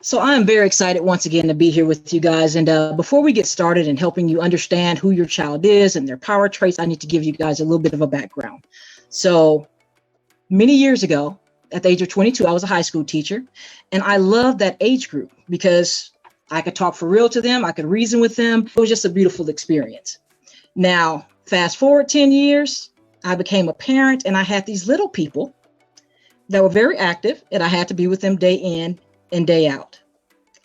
So I am very excited once again to be here with you guys. And before we get started in helping you understand who your child is and their power traits, I need to give you guys a little bit of a background. So many years ago, at the age of 22, I was a high school teacher, and I loved that age group because I could talk for real to them. I could reason with them. It was just a beautiful experience. Now, fast forward 10 years, I became a parent, and I had these little people that were very active, and I had to be with them day in and day out.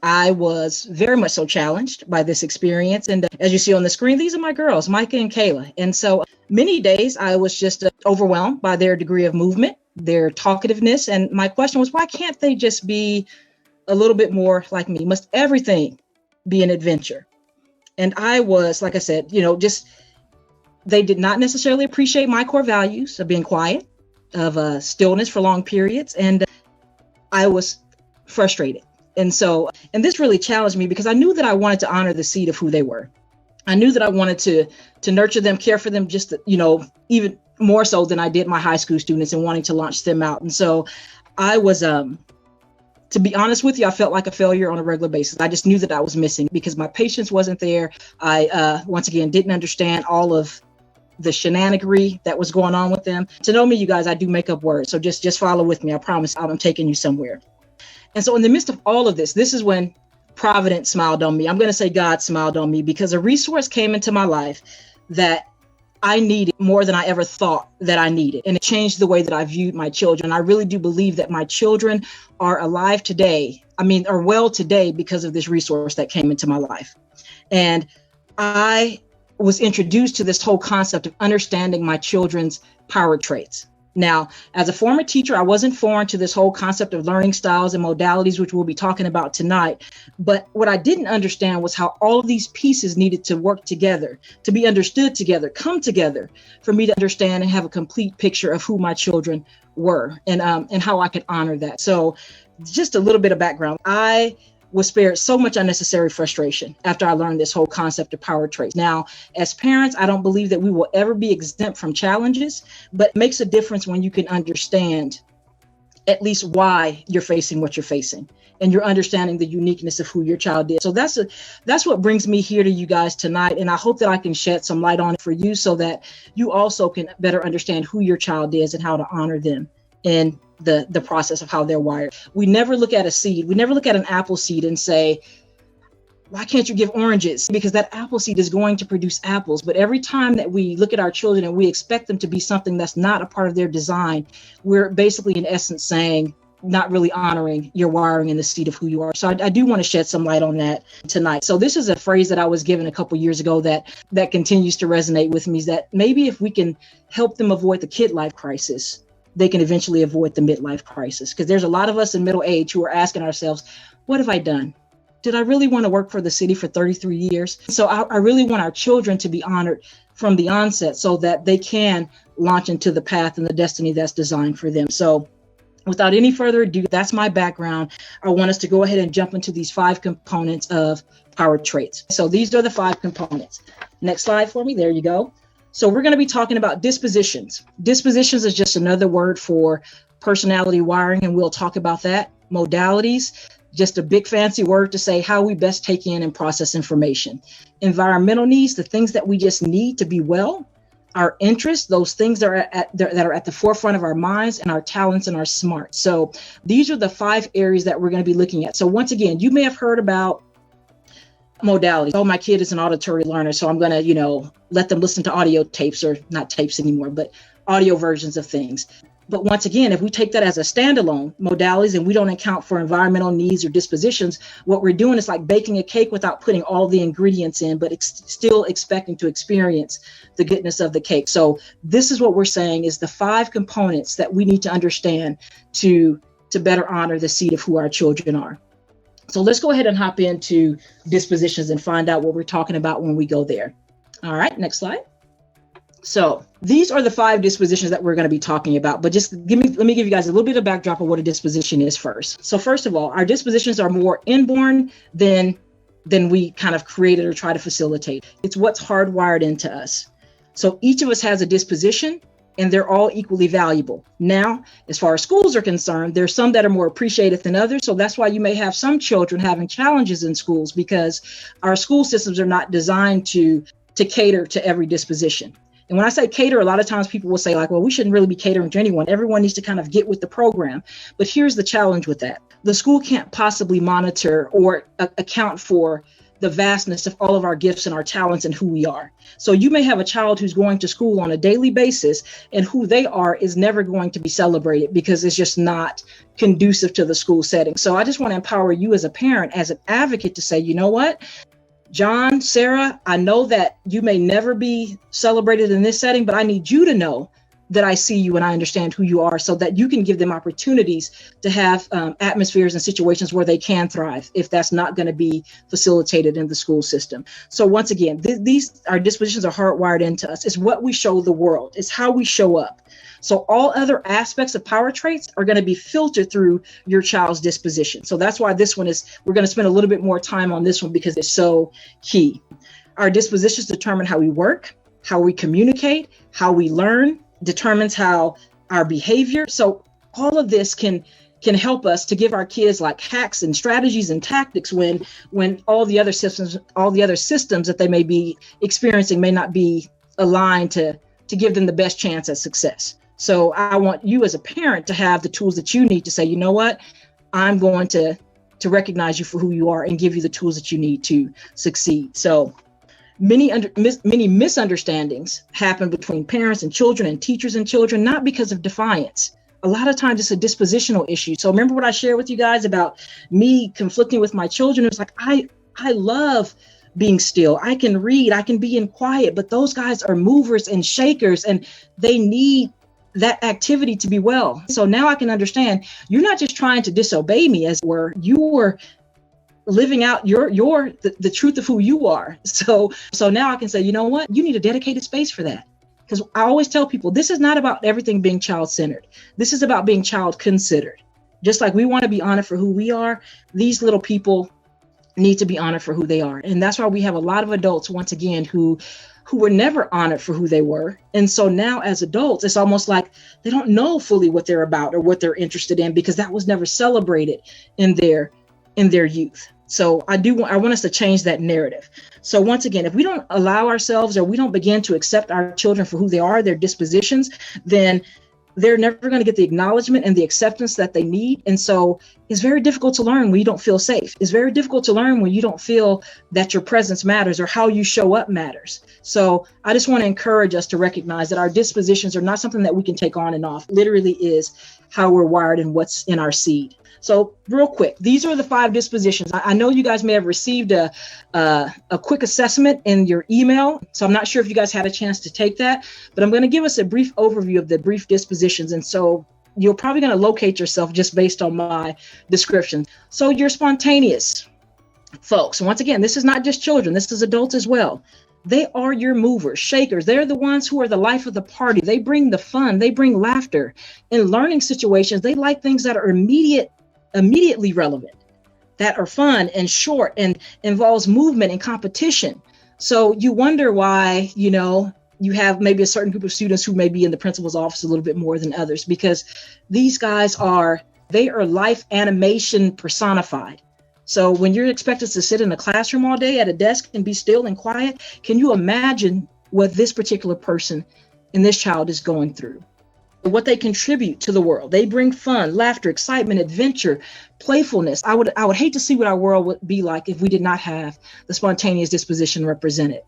I was very much so challenged by this experience. And as you see on the screen, these are my girls, Micah and Kayla. And so many days I was just overwhelmed by their degree of movement, their talkativeness. And my question was, why can't they just be a little bit more like me? Must everything be an adventure? And I was, like I said, they did not necessarily appreciate my core values of being quiet, of stillness for long periods. And I was frustrated. And this really challenged me because I knew that I wanted to honor the seed of who they were. I knew that I wanted to nurture them, care for them, just, even more so than I did my high school students and wanting to launch them out. And so I was, to be honest with you, I felt like a failure on a regular basis. I just knew that I was missing because my patience wasn't there. I, once again, didn't understand all of the shenanigery that was going on with them. To know me, you guys, I do make up words. So just follow with me. I promise I'm taking you somewhere. And so in the midst of all of this is when Providence smiled on me. I'm going to say God smiled on me because a resource came into my life that I needed more than I ever thought that I needed. And it changed the way that I viewed my children. I really do believe that my children are alive today. Are well today because of this resource that came into my life. And I was introduced to this whole concept of understanding my children's power traits. Now, as a former teacher, I wasn't foreign to this whole concept of learning styles and modalities, which we'll be talking about tonight. But what I didn't understand was how all of these pieces needed to work together, to be understood together, come together for me to understand and have a complete picture of who my children were and how I could honor that. So just a little bit of background. I was spared so much unnecessary frustration after I learned this whole concept of power traits. Now, as parents, I don't believe that we will ever be exempt from challenges, but it makes a difference when you can understand at least why you're facing what you're facing and you're understanding the uniqueness of who your child is. So that's what brings me here to you guys tonight. And I hope that I can shed some light on it for you so that you also can better understand who your child is and how to honor them in the process of how they're wired. We never look at a seed. We never look at an apple seed and say, why can't you give oranges? Because that apple seed is going to produce apples. But every time that we look at our children and we expect them to be something that's not a part of their design, we're basically in essence saying, not really honoring your wiring and the seed of who you are. So I do want to shed some light on that tonight. So this is a phrase that I was given a couple years ago that continues to resonate with me, is that maybe if we can help them avoid the kid life crisis, they can eventually avoid the midlife crisis. Because there's a lot of us in middle age who are asking ourselves, what have I done? Did I really want to work for the city for 33 years? So I really want our children to be honored from the onset so that they can launch into the path and the destiny that's designed for them. So without any further ado, that's my background. I want us to go ahead and jump into these 5 components of power traits. So these are the 5 components. Next slide for me. There you go. So we're going to be talking about dispositions. Dispositions is just another word for personality wiring, and we'll talk about that. Modalities, just a big fancy word to say how we best take in and process information. Environmental needs, the things that we just need to be well. Our interests, those things that are at the forefront of our minds, and our talents and our smarts. So these are the 5 areas that we're going to be looking at. So once again, you may have heard about modalities. Oh, my kid is an auditory learner, so I'm going to, let them listen to audio tapes, or not tapes anymore, but audio versions of things. But once again, if we take that as a standalone modalities and we don't account for environmental needs or dispositions, what we're doing is like baking a cake without putting all the ingredients in, but still expecting to experience the goodness of the cake. So this is what we're saying is the 5 components that we need to understand to better honor the seed of who our children are. So let's go ahead and hop into dispositions and find out what we're talking about when we go there. All right, next slide. So these are the 5 dispositions that we're going to be talking about, but just let me give you guys a little bit of backdrop of what a disposition is first. So first of all, our dispositions are more inborn than we kind of created or try to facilitate. It's what's hardwired into us. So each of us has a disposition, and they're all equally valuable. Now, as far as schools are concerned, there's some that are more appreciated than others. So that's why you may have some children having challenges in schools, because our school systems are not designed to cater to every disposition. And when I say cater, a lot of times people will say like, well, we shouldn't really be catering to anyone. Everyone needs to kind of get with the program. But here's the challenge with that. The school can't possibly monitor or account for the vastness of all of our gifts and our talents and who we are. So you may have a child who's going to school on a daily basis, and who they are is never going to be celebrated because it's just not conducive to the school setting. So I just want to empower you as a parent, as an advocate, to say, you know what, John, Sarah, I know that you may never be celebrated in this setting, but I need you to know that I see you and I understand who you are, so that you can give them opportunities to have atmospheres and situations where they can thrive, if that's not going to be facilitated in the school system. So once again, these our dispositions are hardwired into us. It's what we show the world. It's how we show up. So all other aspects of power traits are going to be filtered through your child's disposition. So that's why this one we're going to spend a little bit more time on this one, because it's so key. Our dispositions determine how we work, how we communicate, how we learn, determines how our behavior. So all of this can help us to give our kids like hacks and strategies and tactics when all the other systems that they may be experiencing may not be aligned to give them the best chance at success. So I want you as a parent to have the tools that you need to say, you know what, I'm going to recognize you for who you are and give you the tools that you need to succeed. So many misunderstandings happen between parents and children and teachers and children, not because of defiance. A lot of times it's a dispositional issue. So remember what I shared with you guys about me conflicting with my children? It was like, I love being still. I can read, I can be in quiet, but those guys are movers and shakers, and they need that activity to be well. So now I can understand you're not just trying to disobey me, as it were, you were living out the truth of who you are. So now I can say, you know what, you need a dedicated space for that. Because I always tell people, this is not about everything being child-centered. This is about being child-considered. Just like we want to be honored for who we are, these little people need to be honored for who they are. And that's why we have a lot of adults, once again, who were never honored for who they were. And so now as adults, it's almost like they don't know fully what they're about or what they're interested in, because that was never celebrated in their youth. So I want us to change that narrative. So once again, if we don't allow ourselves, or we don't begin to accept our children for who they are, their dispositions, then they're never going to get the acknowledgement and the acceptance that they need. And so it's very difficult to learn when you don't feel safe. It's very difficult to learn when you don't feel that your presence matters or how you show up matters. So I just want to encourage us to recognize that our dispositions are not something that we can take on and off. Literally is how we're wired and what's in our seed. So real quick, these are the 5 dispositions. I know you guys may have received a quick assessment in your email. So I'm not sure if you guys had a chance to take that, but I'm going to give us a brief overview of the brief dispositions. And so you're probably going to locate yourself just based on my description. So you're spontaneous, folks. Once again, this is not just children. This is adults as well. They are your movers, shakers. They're the ones who are the life of the party. They bring the fun. They bring laughter. In learning situations, they like things that are immediately relevant, that are fun and short and involves movement and competition. So you wonder why, you have maybe a certain group of students who may be in the principal's office a little bit more than others, because these guys are life animation personified. So when you're expected to sit in a classroom all day at a desk and be still and quiet, can you imagine what this particular person and this child is going through? What they contribute to the world. They bring fun, laughter, excitement, adventure, playfulness. I would hate to see what our world would be like if we did not have the spontaneous disposition represented.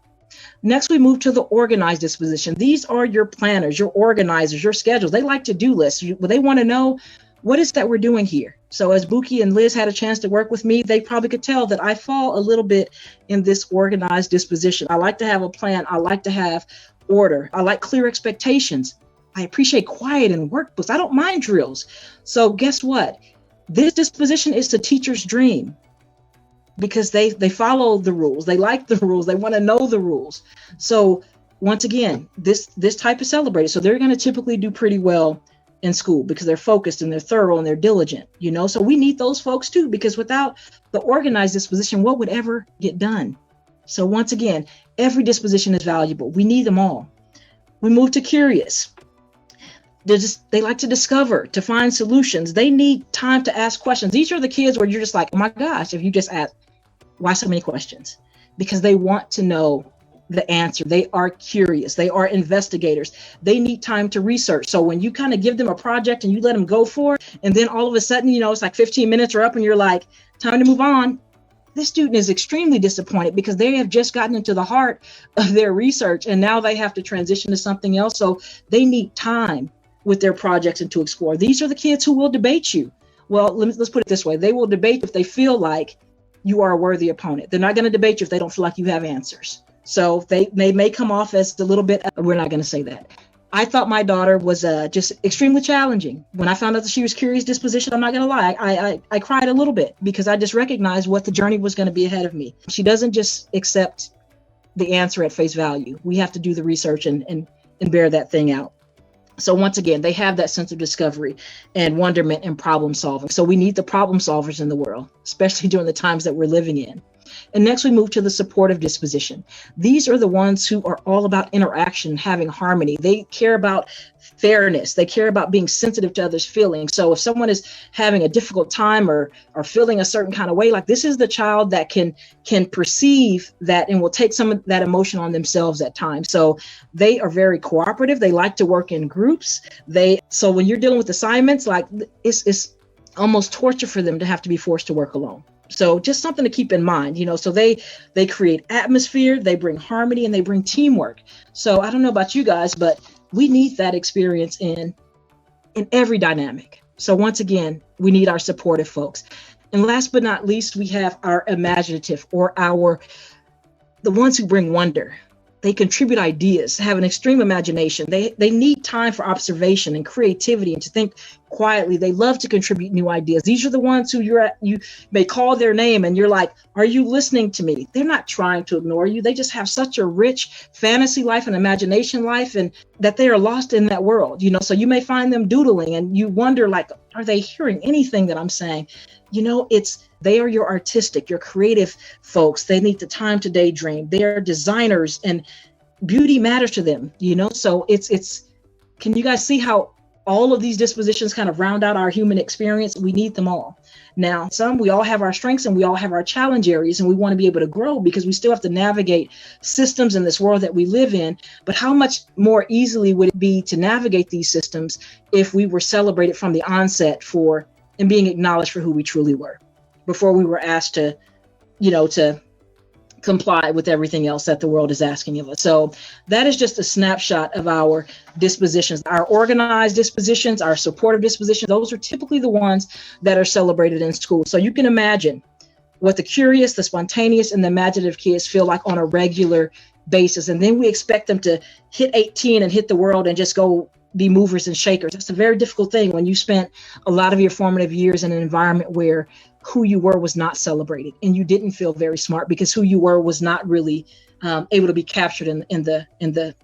Next, we move to the organized disposition. These are your planners, your organizers, your schedules. They like to-do lists. They want to know, what is that we're doing here? So as Buki and Liz had a chance to work with me, they probably could tell that I fall a little bit in this organized disposition. I like to have a plan. I like to have order. I like clear expectations. I appreciate quiet and workbooks. I don't mind drills. So guess what? This disposition is the teacher's dream, because they follow the rules. They like the rules. They want to know the rules. So once again, this type is celebrated. So they're going to typically do pretty well in school because they're focused and they're thorough and they're diligent, So we need those folks too, because without the organized disposition, what would ever get done? So once again, every disposition is valuable. We need them all. We move to curious. They like to discover, to find solutions. They need time to ask questions. These are the kids where you're just like, oh my gosh, if you just ask, why so many questions? Because they want to know the answer. They are curious. They are investigators. They need time to research. So when you kind of give them a project and you let them go for it, and then all of a sudden, it's like 15 minutes are up and you're like, time to move on. This student is extremely disappointed because they have just gotten into the heart of their research and now they have to transition to something else. So they need time with their projects and to explore. These are the kids who will debate you. Well, let's put it this way. They will debate if they feel like you are a worthy opponent. They're not going to debate you if they don't feel like you have answers. So they may come off as a little bit, we're not going to say that. I thought my daughter was just extremely challenging. When I found out that she was curious disposition, I'm not going to lie, I cried a little bit because I just recognized what the journey was going to be ahead of me. She doesn't just accept the answer at face value. We have to do the research and bear that thing out. So once again, they have that sense of discovery and wonderment and problem solving. So we need the problem solvers in the world, especially during the times that we're living in. And next we move to the supportive disposition. These are the ones who are all about interaction, having harmony. They care about fairness. They care about being sensitive to others' feelings. So if someone is having a difficult time or feeling a certain kind of way, like this is the child that can perceive that and will take some of that emotion on themselves at times. So they are very cooperative. They like to work in groups. So when you're dealing with assignments, like it's almost torture for them to have to be forced to work alone. So just something to keep in mind, so they create atmosphere, they bring harmony, and they bring teamwork. So I don't know about you guys, but we need that experience in every dynamic. So once again, we need our supportive folks. And last but not least, we have our imaginative or the ones who bring wonder. They contribute ideas, have an extreme imagination. They need time for observation and creativity and to think quietly. They love to contribute new ideas. These are the ones who you may call their name and you're like, are you listening to me? They're not trying to ignore you. They just have such a rich fantasy life and imagination life and that they are lost in that world. So you may find them doodling and you wonder, like, are they hearing anything that I'm saying? They are your artistic, your creative folks. They need the time to daydream. They are designers and beauty matters to them, So can you guys see how all of these dispositions kind of round out our human experience? We need them all. Now, we all have our strengths and we all have our challenge areas and we want to be able to grow because we still have to navigate systems in this world that we live in. But how much more easily would it be to navigate these systems if we were celebrated from the onset and being acknowledged for who we truly were before we were asked to comply with everything else that the world is asking of us. So that is just a snapshot of our dispositions, our organized dispositions, our supportive dispositions. Those are typically the ones that are celebrated in school. So you can imagine what the curious, the spontaneous, and the imaginative kids feel like on a regular basis. And then we expect them to hit 18 and hit the world and just go be movers and shakers. That's a very difficult thing when you spent a lot of your formative years in an environment where who you were was not celebrated and you didn't feel very smart because who you were was not really able to be captured in the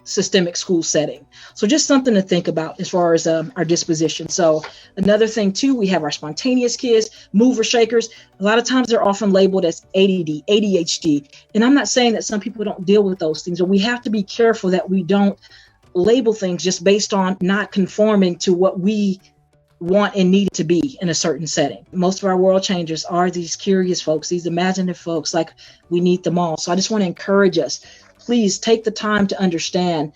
systemic school setting. So just something to think about as far as our disposition. So another thing too, we have our spontaneous kids, mover shakers. A lot of times they're often labeled as ADD, ADHD. And I'm not saying that some people don't deal with those things, but we have to be careful that we don't label things just based on not conforming to what we want and need to be in a certain setting. Most of our world changers are these curious folks, these imaginative folks, like we need them all. So I just want to encourage us, please take the time to understand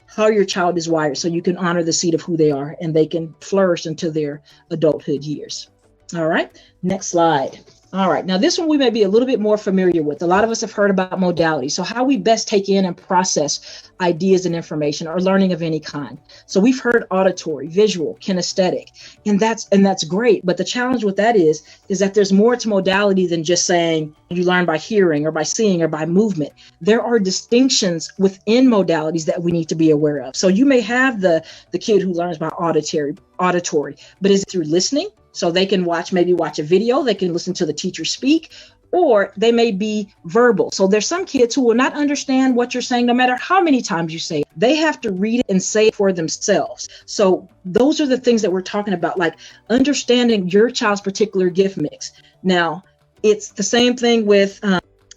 how your child is wired so you can honor the seed of who they are and they can flourish into their adulthood years. All right, next slide. All right, now this one we may be a little bit more familiar with. A lot of us have heard about modality. So how we best take in and process ideas and information or learning of any kind. So we've heard auditory, visual, kinesthetic, and that's great. But the challenge with that is that there's more to modality than just saying you learn by hearing or by seeing or by movement. There are distinctions within modalities that we need to be aware of. So you may have the kid who learns by auditory, but is it through listening? So they can watch a video, they can listen to the teacher speak, or they may be verbal. So there's some kids who will not understand what you're saying, no matter how many times you say it. They have to read it and say it for themselves. So those are the things that we're talking about, like understanding your child's particular gift mix. Now, it's the same thing with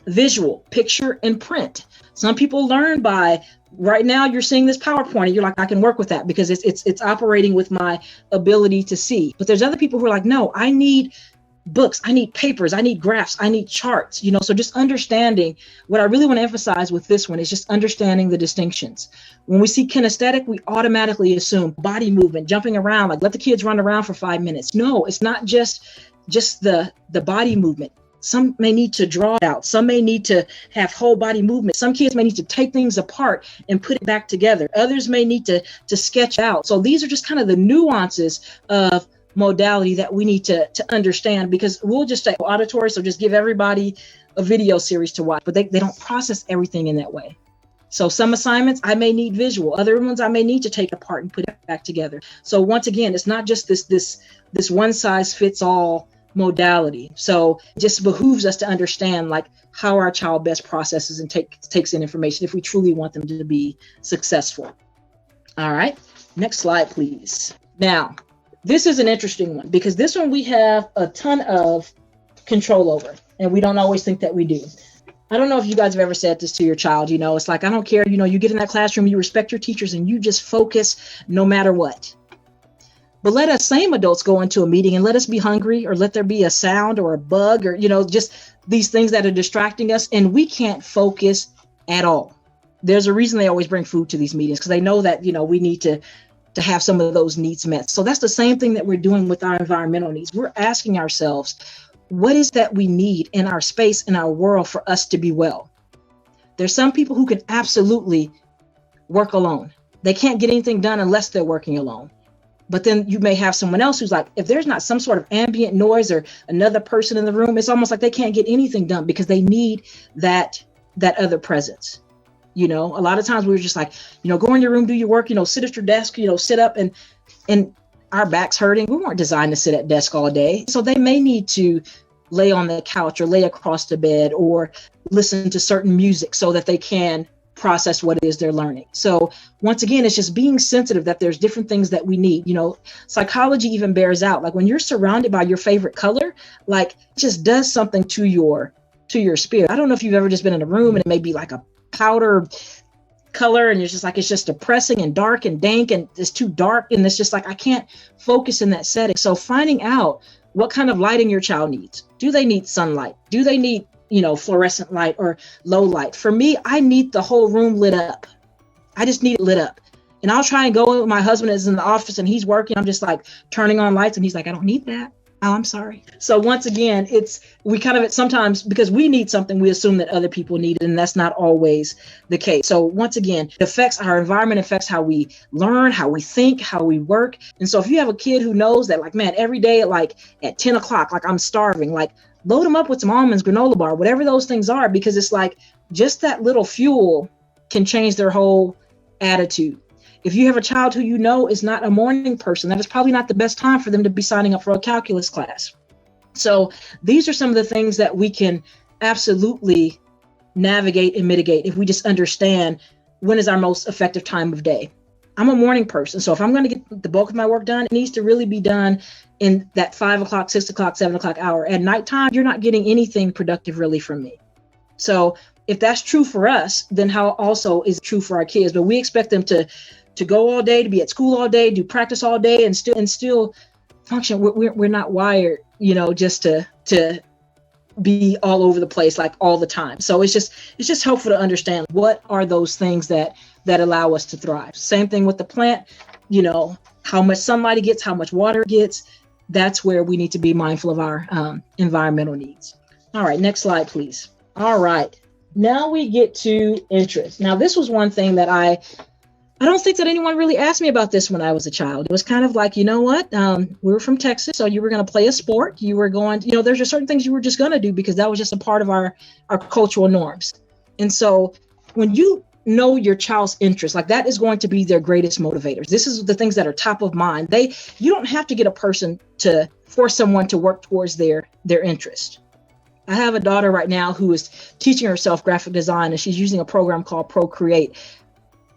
visual, picture and print. Some people learn by right now you're seeing this PowerPoint and you're like, I can work with that because it's operating with my ability to see. But there's other people who are like, no, I need books, I need papers, I need graphs, I need charts, so just understanding. What I really want to emphasize with this one is just understanding the distinctions. When we see kinesthetic, we automatically assume body movement, jumping around, like let the kids run around for 5 minutes. No, it's not just the body movement. Some may need to draw it out. Some may need to have whole body movement. Some kids may need to take things apart and put it back together. Others may need to sketch out. So these are just kind of the nuances of modality that we need to understand, because we'll just say auditory, so just give everybody a video series to watch, but they don't process everything in that way. So some assignments I may need visual, other ones I may need to take apart and put it back together. So once again, it's not just this one size fits all modality. So it just behooves us to understand like how our child best processes and takes in information if we truly want them to be successful. All right, next slide, please. Now, this is an interesting one because this one we have a ton of control over, and we don't always think that we do. I don't know if you guys have ever said this to your child, it's like, I don't care, you get in that classroom, you respect your teachers, and you just focus no matter what. But let us same adults go into a meeting and let us be hungry, or let there be a sound or a bug, or, just these things that are distracting us, and we can't focus at all. There's a reason they always bring food to these meetings, because they know that, we need to have some of those needs met. So that's the same thing that we're doing with our environmental needs. We're asking ourselves, what is that we need in our space, in our world, for us to be well? There's some people who can absolutely work alone. They can't get anything done unless they're working alone. But then you may have someone else who's like, if there's not some sort of ambient noise or another person in the room, it's almost like they can't get anything done because they need that other presence. A lot of times we were just like, go in your room, do your work, sit at your desk, sit up, and our backs hurting. We weren't designed to sit at desk all day. So they may need to lay on the couch or lay across the bed or listen to certain music so that they can process what it is they're learning. So once again, it's just being sensitive that there's different things that we need. Psychology even bears out, like when you're surrounded by your favorite color, like it just does something to your spirit. I don't know if you've ever just been in a room and it may be like a powder color and it's just depressing and dark and dank and it's too dark, and it's just like I can't focus in that setting. So finding out what kind of lighting your child needs. Do they need sunlight? Do they need fluorescent light or low light? For me, I need the whole room lit up. I just need it lit up. And I'll try and go with my husband is in the office and he's working. I'm just like turning on lights and he's like, I don't need that. Oh, I'm sorry. So once again, we kind of sometimes, because we need something, we assume that other people need it, and that's not always the case. So once again, it affects our environment, affects how we learn, how we think, how we work. And so if you have a kid who knows that, like, man, every day at 10 o'clock, like I'm starving, like load them up with some almonds, granola bar, whatever those things are, because it's like just that little fuel can change their whole attitude. If you have a child who is not a morning person, that is probably not the best time for them to be signing up for a calculus class. So these are some of the things that we can absolutely navigate and mitigate if we just understand when is our most effective time of day. I'm a morning person, so if I'm going to get the bulk of my work done, it needs to really be done in that 5 o'clock, 6 o'clock, 7 o'clock hour. At nighttime, you're not getting anything productive really from me. So if that's true for us, then how also is it true for our kids? But we expect them to go all day, to be at school all day, do practice all day, and still function. We're not wired, just to be all over the place like all the time. So it's just helpful to understand what are those things that allow us to thrive. Same thing with the plant, how much sunlight it gets, how much water it gets. That's where we need to be mindful of our environmental needs. All right, next slide, please. All right, now we get to interest. Now, this was one thing that I don't think that anyone really asked me about this when I was a child. It was kind of like, we were from Texas, so you were going to play a sport. You were going, there's just certain things you were just going to do because that was just a part of our cultural norms. And so when you know your child's interest, like that is going to be their greatest motivators. This is the things that are top of mind. You don't have to get a person to force someone to work towards their interest. I have a daughter right now who is teaching herself graphic design, and she's using a program called Procreate.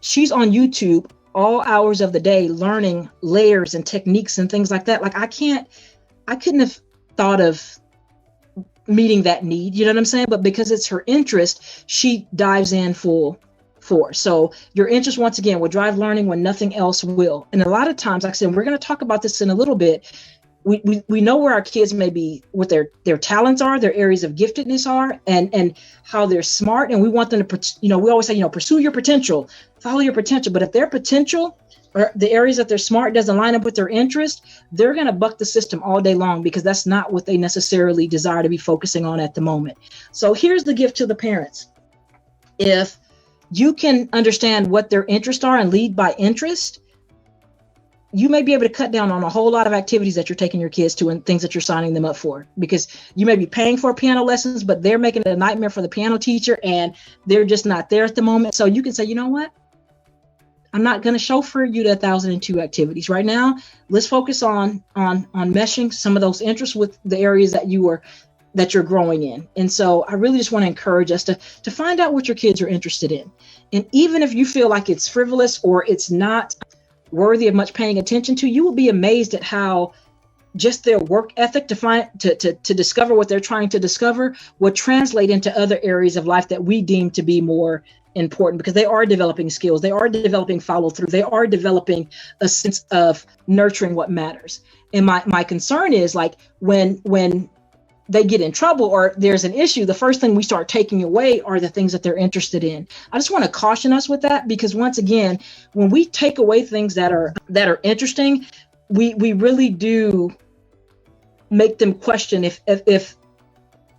She's on YouTube all hours of the day learning layers and techniques and things like that. Like I couldn't have thought of meeting that need, you know what I'm saying? But because it's her interest, she dives in full for. So your interest, once again, will drive learning when nothing else will. And a lot of times, like I said, we're going to talk about this in a little bit. We know where our kids may be, what their talents are, their areas of giftedness are, and how they're smart. And we want them to, we always say, pursue your potential, follow your potential. But if their potential or the areas that they're smart doesn't line up with their interest, they're going to buck the system all day long, because that's not what they necessarily desire to be focusing on at the moment. So here's the gift to the parents. If you can understand what their interests are and lead by interest, you may be able to cut down on a whole lot of activities that you're taking your kids to and things that you're signing them up for, because you may be paying for piano lessons, but they're making it a nightmare for the piano teacher and they're just not there at the moment. So you can say, you know what? I'm not going to chauffeur you to 1,002 activities right now. Let's focus on meshing some of those interests with the areas that you're growing in. And so I really just want to encourage us to find out what your kids are interested in. And even if you feel like it's frivolous or it's not worthy of much paying attention to, you will be amazed at how just their work ethic to discover what they're trying to discover would translate into other areas of life that we deem to be more important, because they are developing skills, they are developing follow through, they are developing a sense of nurturing what matters. And my concern is, like, when they get in trouble or there's an issue, the first thing we start taking away are the things that they're interested in. I just want to caution us with that, because once again, when we take away things that are interesting, we really do make them question if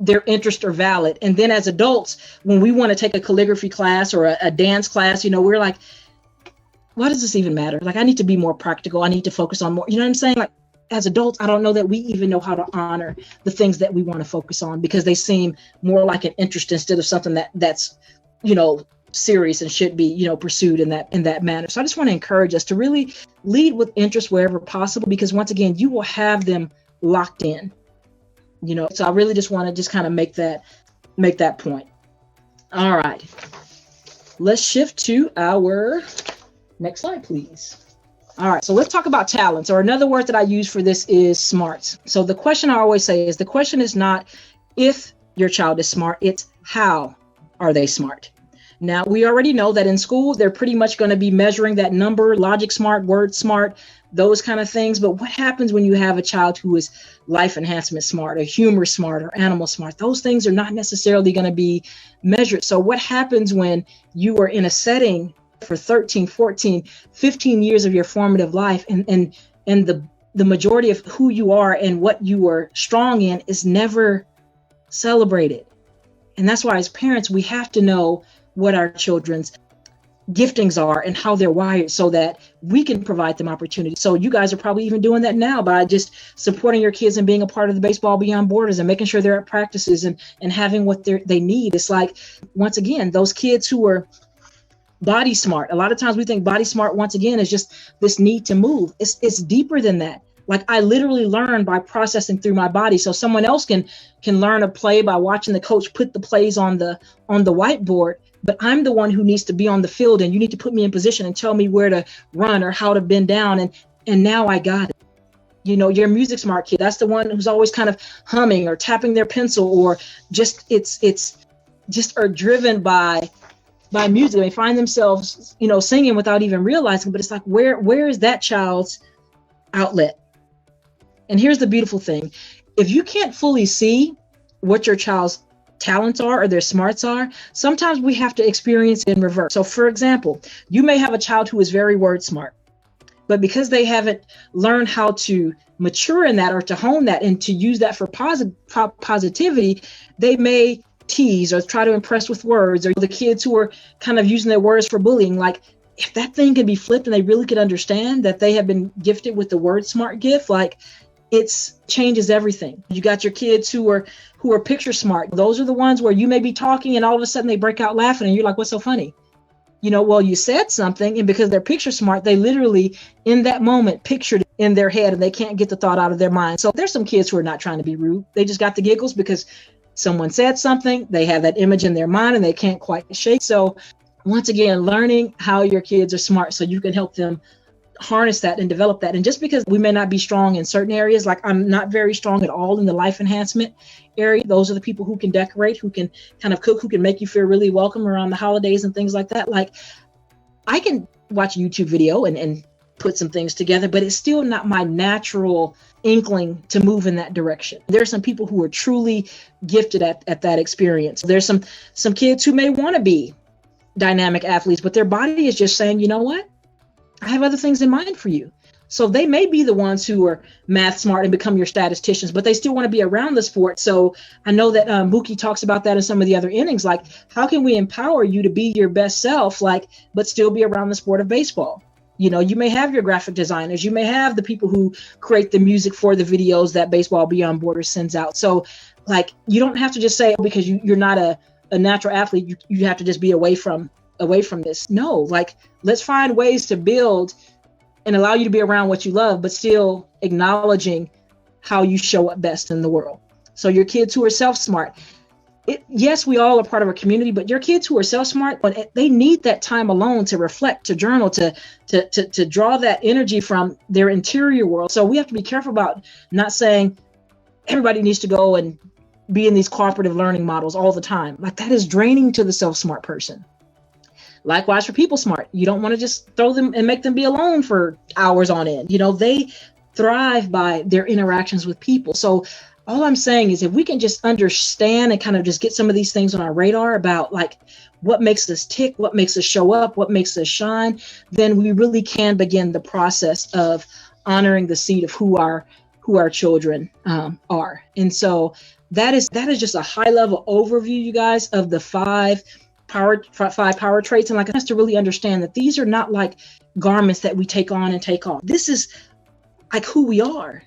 their interests are valid. And then as adults, when we want to take a calligraphy class or a dance class, we're like, why does this even matter? Like, I need to be more practical. I need to focus on more, you know what I'm saying? Like, as adults, I don't know that we even know how to honor the things that we want to focus on, because they seem more like an interest instead of something that's serious and should be pursued in that manner. So I just want to encourage us to really lead with interest wherever possible, because once again, you will have them locked in. So I really just want to kind of make that point. All right, let's shift to our next slide, please. All right, so let's talk about talents, or another word that I use for this is smarts. So the question I always say is, the question is not if your child is smart, it's how are they smart? Now, we already know that in school, they're pretty much going to be measuring that number, logic smart, word smart, those kind of things. But what happens when you have a child who is life enhancement smart, or humor smart, or animal smart? Those things are not necessarily going to be measured. So what happens when you are in a setting for 13, 14, 15 years of your formative life, and the majority of who you are and what you are strong in is never celebrated? And that's why as parents, we have to know what our children's giftings are and how they're wired, so that we can provide them opportunities. So you guys are probably even doing that now by just supporting your kids and being a part of the Baseball Beyond Borders and making sure they're at practices and having what they need. It's like, once again, those kids who are body smart. A lot of times we think body smart, once again, is just this need to move. It's deeper than that. Like, I literally learn by processing through my body. So someone else can learn a play by watching the coach put the plays on the whiteboard, but I'm the one who needs to be on the field, and you need to put me in position and tell me where to run or how to bend down. And now I got it. Your music smart kid, that's the one who's always kind of humming or tapping their pencil, or just it's just are driven by music. They find themselves, singing without even realizing, but it's like, where is that child's outlet? And here's the beautiful thing. If you can't fully see what your child's talents are or their smarts are, sometimes we have to experience it in reverse. So for example, you may have a child who is very word smart, but because they haven't learned how to mature in that or to hone that and to use that for positivity, they may tease or try to impress with words. Or the kids who are kind of using their words for bullying, like, if that thing can be flipped and they really could understand that they have been gifted with the word smart gift, like, it changes everything. You got your kids who are picture smart. Those are the ones where you may be talking and all of a sudden they break out laughing and you're like, what's so funny? Well, you said something, and because they're picture smart, they literally in that moment pictured it in their head and they can't get the thought out of their mind. So there's some kids who are not trying to be rude. They just got the giggles because someone said something. They have that image in their mind and they can't quite shake. So once again, learning how your kids are smart so you can help them harness that and develop that. And just because we may not be strong in certain areas, like I'm not very strong at all in the life enhancement area. Those are the people who can decorate, who can kind of cook, who can make you feel really welcome around the holidays and things like that. Like I can watch a YouTube video and put some things together, but it's still not my natural inkling to move in that direction. There are some people who are truly gifted at that experience. There's some kids who may want to be dynamic athletes, but their body is just saying, you know what? I have other things in mind for you. So they may be the ones who are math smart and become your statisticians, but they still want to be around the sport. So I know that Buki talks about that in some of the other innings. Like, how can we empower you to be your best self, but still be around the sport of baseball? You know, you may have your graphic designers, you may have the people who create the music for the videos that Baseball Beyond Borders sends out. So like, you don't have to just say, because you're not a natural athlete, you have to just be away from this. No, like, let's find ways to build and allow you to be around what you love, but still acknowledging how you show up best in the world. So your kids who are self-smart, yes, we all are part of a community, but your kids who are self-smart, they need that time alone to reflect, to journal, to draw that energy from their interior world. So we have to be careful about not saying everybody needs to go and be in these cooperative learning models all the time. Like, that is draining to the self-smart person. Likewise for people smart, you don't want to just throw them and make them be alone for hours on end. You know, they thrive by their interactions with people. So all I'm saying is, if we can just understand and kind of just get some of these things on our radar about like what makes us tick, what makes us show up, what makes us shine, then we really can begin the process of honoring the seed of who our children are. And so that is just a high level overview, you guys, of the five power traits. And like, us to really understand that these are not like garments that we take on and take off. This is like who we are.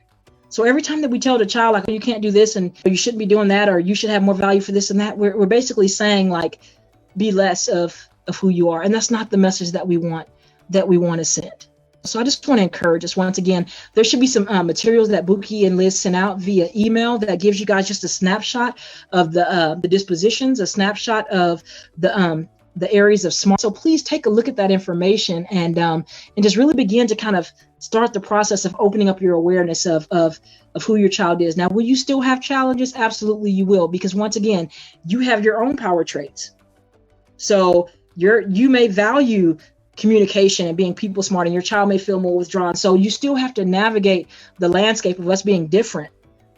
So every time that we tell the child, like, you can't do this and you shouldn't be doing that, or you should have more value for this and that, we're basically saying like, be less of who you are. And that's not the message that we want to send. So I just want to encourage us once again, there should be some materials that Buki and Liz sent out via email that gives you guys just a snapshot of the dispositions, a snapshot of the areas of smart. So please take a look at that information and just really begin to kind of start the process of opening up your awareness of who your child is. Now, will you still have challenges? Absolutely you will, because once again, you have your own power traits. So you may value communication and being people smart, and your child may feel more withdrawn. So you still have to navigate the landscape of us being different.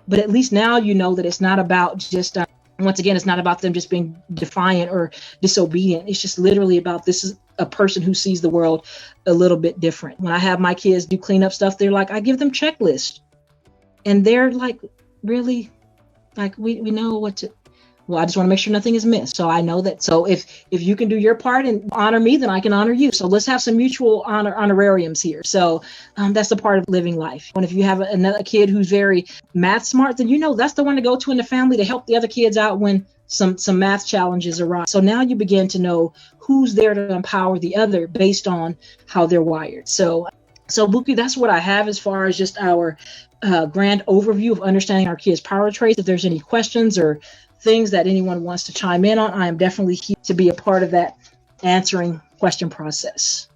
But at least now you know that it's not about just, once again, it's not about them just being defiant or disobedient. It's just literally about, this is a person who sees the world a little bit different. When I have my kids do cleanup stuff, they're like, I give them checklists. And they're like, really? Like, we know what to... Well, I just want to make sure nothing is missed. So I know that. So if you can do your part and honor me, then I can honor you. So let's have some mutual honorariums here. So that's the part of living life. And if you have another kid who's very math smart, then you know that's the one to go to in the family to help the other kids out when some math challenges arise. So now you begin to know who's there to empower the other based on how they're wired. So Buki, that's what I have as far as just our grand overview of understanding our kids' power traits. If there's any questions or things that anyone wants to chime in on, I am definitely here to be a part of that answering question process.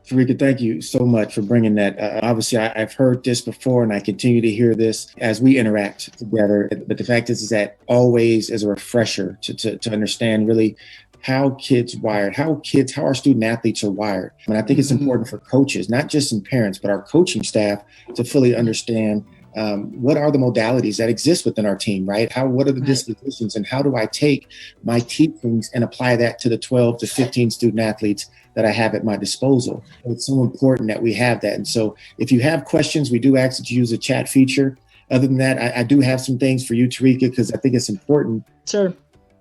Sharika, thank you so much for bringing that. Obviously, I've heard this before, and I continue to hear this as we interact together. But the fact is that always is a refresher to understand really how kids wired, how our student athletes are wired. And I think it's important for coaches, not just in parents, but our coaching staff, to fully understand what are the modalities that exist within our team, right? What are the dispositions, and how do I take my teachings and apply that to the 12 to 15 student athletes that I have at my disposal? It's so important that we have that. And so if you have questions, we do ask that you use the chat feature. Other than that, I do have some things for you, Tarika, because I think it's important. Sure.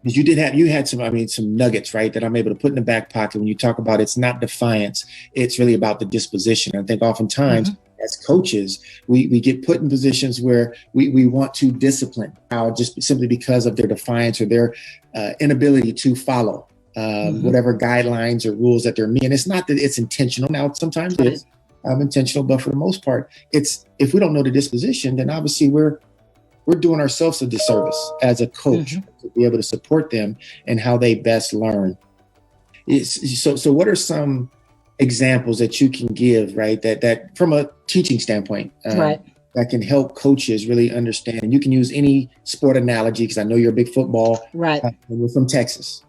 Because you had some nuggets, right, that I'm able to put in the back pocket when you talk about it's not defiance, it's really about the disposition. I think oftentimes as coaches, we get put in positions where we want to discipline just simply because of their defiance or their inability to follow whatever guidelines or rules that they're meeting. And it's not that it's intentional. Now, sometimes it is intentional, but for the most part, it's, if we don't know the disposition, then obviously we're doing ourselves a disservice as a coach to be able to support them and how they best learn. So what are some examples that you can give, right? That from a teaching standpoint, Right. that can help coaches really understand. And you can use any sport analogy, because I know you're a big football. Right. And we're from Texas,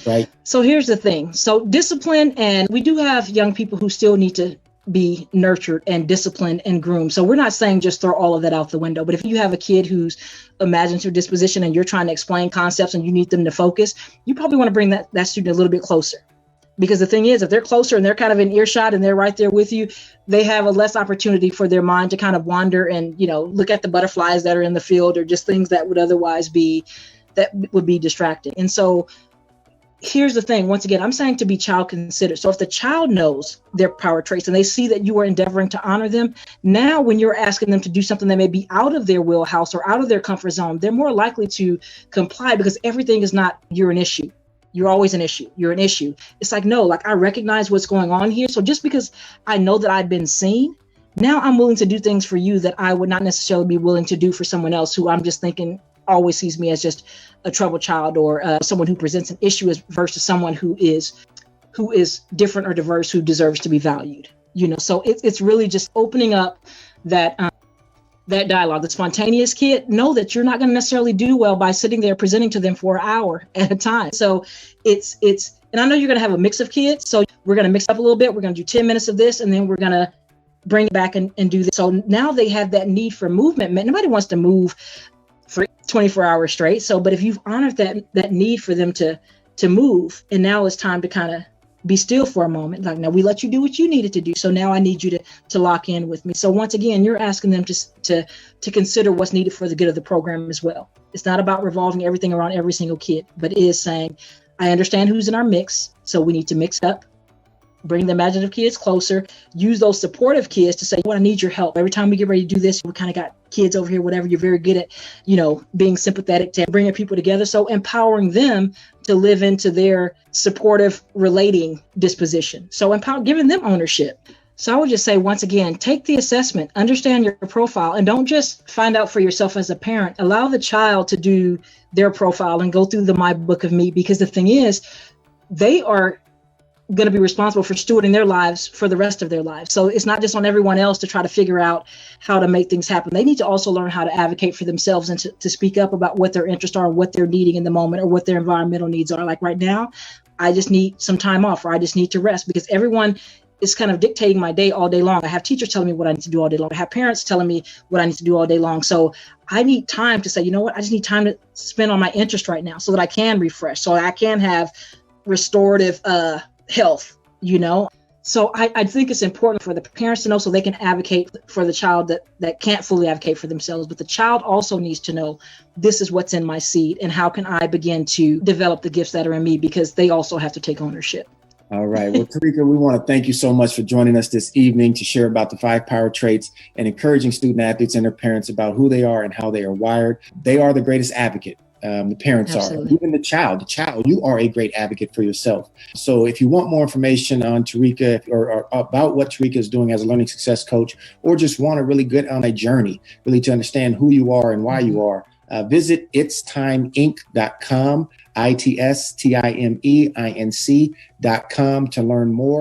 right? So here's the thing. So discipline, and we do have young people who still need to be nurtured and disciplined and groomed. So we're not saying just throw all of that out the window. But if you have a kid who's imaginative disposition and you're trying to explain concepts and you need them to focus, you probably want to bring that student a little bit closer. Because the thing is, if they're closer and they're kind of in earshot and they're right there with you, they have a less opportunity for their mind to kind of wander and, look at the butterflies that are in the field or just things that would otherwise be distracting. And so here's the thing. Once again, I'm saying to be child considered. So if the child knows their power traits and they see that you are endeavoring to honor them, now when you're asking them to do something that may be out of their wheelhouse or out of their comfort zone, they're more likely to comply, because everything is not you're an issue. You're always an issue. You're an issue. It's like, no, I recognize what's going on here. So just because I know that I've been seen, now I'm willing to do things for you that I would not necessarily be willing to do for someone else who I'm just thinking always sees me as just a troubled child or someone who presents an issue versus someone who is different or diverse, who deserves to be valued. So it's really just opening up that dialogue. The spontaneous kid, know that you're not going to necessarily do well by sitting there presenting to them for an hour at a time. So it's and I know you're going to have a mix of kids, so we're going to mix up a little bit. We're going to do 10 minutes of this, and then we're going to bring it back and do this. So now they have that need for movement. Nobody wants to move for 24 hours straight. So, but if you've honored that need for them to move, and now it's time to kind of be still for a moment. Like, now we let you do what you needed to do. So now I need you to lock in with me. So once again, you're asking them to consider what's needed for the good of the program as well. It's not about revolving everything around every single kid, but it is saying, I understand who's in our mix. So we need to mix up, bring the imaginative kids closer, use those supportive kids to say, I need your help. Every time we get ready to do this, we kind of got kids over here, whatever. You're very good at, being sympathetic to bringing people together. So empowering them to live into their supportive relating disposition. So giving them ownership. So I would just say, once again, take the assessment, understand your profile, and don't just find out for yourself as a parent. Allow the child to do their profile and go through the My Book of Me, because the thing is, they are going to be responsible for stewarding their lives for the rest of their lives. So it's not just on everyone else to try to figure out how to make things happen. They need to also learn how to advocate for themselves and to speak up about what their interests are, what they're needing in the moment, or what their environmental needs are. Like right now, I just need some time off, or I just need to rest, because everyone is kind of dictating my day all day long. I have teachers telling me what I need to do all day long. I have parents telling me what I need to do all day long. So I need time to say, you know what, I just need time to spend on my interest right now so that I can refresh, so that I can have restorative health, So I think it's important for the parents to know, so they can advocate for the child that can't fully advocate for themselves. But the child also needs to know, this is what's in my seed, and how can I begin to develop the gifts that are in me, because they also have to take ownership. All right. Well, Tarika, we want to thank you so much for joining us this evening to share about the 5 power traits and encouraging student athletes and their parents about who they are and how they are wired. They are the greatest advocate. The parents Absolutely. are, even the child, you are a great advocate for yourself. So if you want more information on Tarika or about what Tarika is doing as a learning success coach, or just want to really get on a journey, really to understand who you are and why you are, visit itstimeinc.com, itstimeinc.com to learn more.